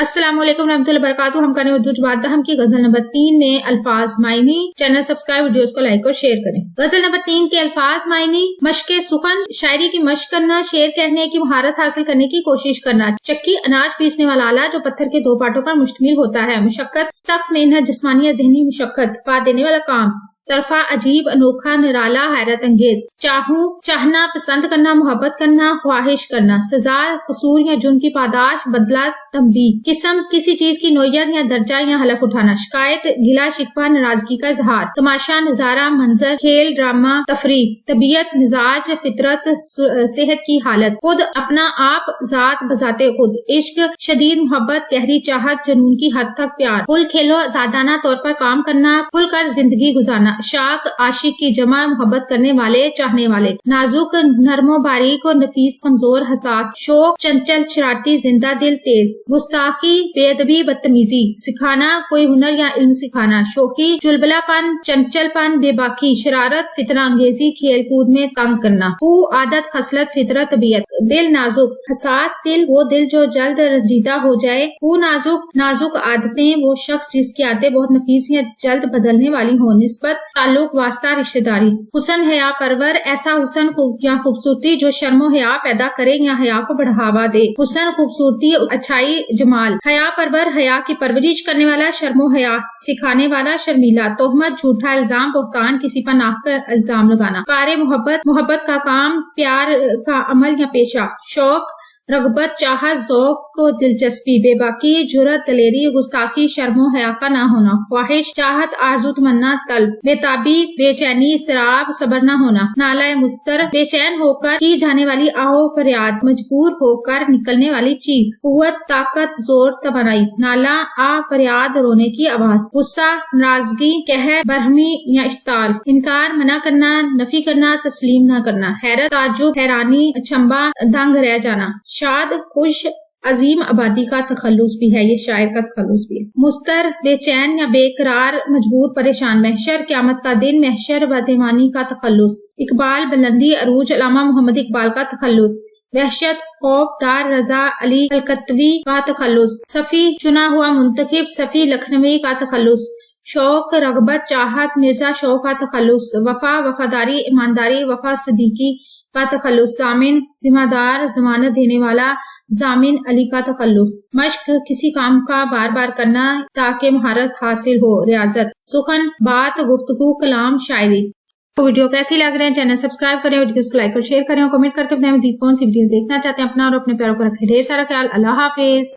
السلام علیکم ورحمۃ اللہ وبرکاتہ. ہم کریں اردو جواد ہم کی غزل نمبر 3 میں الفاظ معنی. چینل سبسکرائب، ویڈیوز کو لائک اور شیئر کریں. غزل نمبر 3 کے الفاظ معنی. مشق سخن، شاعری کی مشق کرنا، شعر کہنے کی مہارت حاصل کرنے کی کوشش کرنا. چکی، اناج پیسنے والا آلہ جو پتھر کے 2 پارٹوں پر مشتمل ہوتا ہے. مشقت، سخت محنت، جسمانی یا ذہنی مشقت، پا دینے والا کام. طرفہ، عجیب، انوکھا، نرالا، حیرت انگیز. چاہوں، چاہنا، پسند کرنا، محبت کرنا، خواہش کرنا. سزا، قصور یا جرم کی پاداش، بدلہ، تنبیہ. قسم، کسی چیز کی نوعیت یا درجہ یا حلف اٹھانا. شکایت، گلہ شکوہ، ناراضگی کا اظہار. تماشا، نظارہ، منظر، کھیل، ڈرامہ، تفریح. طبیعت، مزاج، فطرت، صحت کی حالت. خود، اپنا آپ، ذات بذات خود. عشق، شدید محبت، گہری چاہت، جنون کی حد تک پیار. کھل کھیلو، آزادانہ طور پر کام کرنا، کھل کر زندگی گزارنا. شاق، عاشق کی جمع، محبت کرنے والے، چاہنے والے. نازک، نرم و باریک و نفیس، کمزور، حساس. شوق، چنچل، شرارتی، زندہ دل، تیز. گستاخی، بے ادبی، بدتمیزی. سکھانا، کوئی ہنر یا علم سکھانا. شوخی، چلبلا پن، چنچل پن، بے باکی. شرارت، فتنہ انگیزی، کھیل کود میں تنگ کرنا. خو، عادت، خصلت، فطرت، طبیعت. دل نازک، حساس دل وہ دل جو جلد رنجیدہ ہو جائے. خو نازک، نازک عادتیں وہ شخص جس کی عادتیں بہت نفیس یا جلد بدلنے والی ہوں. نسبت، تعلق، واسطہ، رشتہ داری. حسن، حیا پرور، ایسا حسن یا خوبصورتی جو شرم و حیا پیدا کرے یا حیا کو بڑھاوا دے. حسن، خوبصورتی، اچھائی، جمال. حیا پرور، حیا کی پرورش کرنے والا. شرم و حیا سکھانے والا، شرمیلا. تہمت، جھوٹا الزام، بہتان، کسی پر ناحق الزام لگانا. کار محبت، محبت کا کام، پیار کا عمل یا پیشہ. شوق، رغبت، چاہت، ذوق کو دلچسپی. بے باکی، جرأت، دلیری. گستاخی، شرم و حیا کا نہ ہونا. خواہش، چاہت، آرزو، تمنا، طلب. بے تابی، بے چینی، اضطراب، صبر نہ ہونا. نالہ مستر، بے چین ہو کر کی جانے والی آہو فریاد، مجبور ہو کر نکلنے والی چیخ. قوت، طاقت، زور، توانائی. نالہ، آ فریاد، رونے کی آواز. غصہ، ناراضگی، قہر، برہمی یا اشتعال. انکار، منع کرنا، نفی کرنا، تسلیم نہ کرنا. حیرت، تعجب، حیرانی، اچنبھا، دنگ رہ جانا. شاد، خوش، عظیم آبادی کا تخلص بھی ہے، یہ شاعر کا تخلص بھی ہے. مستر، بے چین یا بے قرار، مجبور، پریشان. محشر، قیامت کا دن. محشر، بدایمانی کا تخلص. اقبال، بلندی، عروج، علامہ محمد اقبال کا تخلص. وحشت، خوف، ڈر، رضا علی الکتوی کا تخلص. صفی، چنا ہوا منتخب. صفی لکھنوی کا تخلص. شوق، رغبت، چاہت، مرزا شوق کا تخلص. وفا، وفاداری، ایمانداری. وفا صدیقی کا تخلص. ضامن، ذمہ دار، ضمانت دینے والا. ضامن علی کا تخلص. مشق، کسی کام کا بار بار کرنا تاکہ مہارت حاصل ہو. ریاضت. سخن، بات، گفتگو، کلام، شاعری. ویڈیو کیسی لگ رہے ہیں؟ چینل سبسکرائب کریں، ویڈیوز کو لائک اور شیئر کریں اور کمنٹ کر کے اپنے مزید کون سی ویڈیو دیکھنا چاہتے ہیں. اپنا اور اپنے پیاروں کو رکھیں ڈھیر سارا خیال. اللہ حافظ.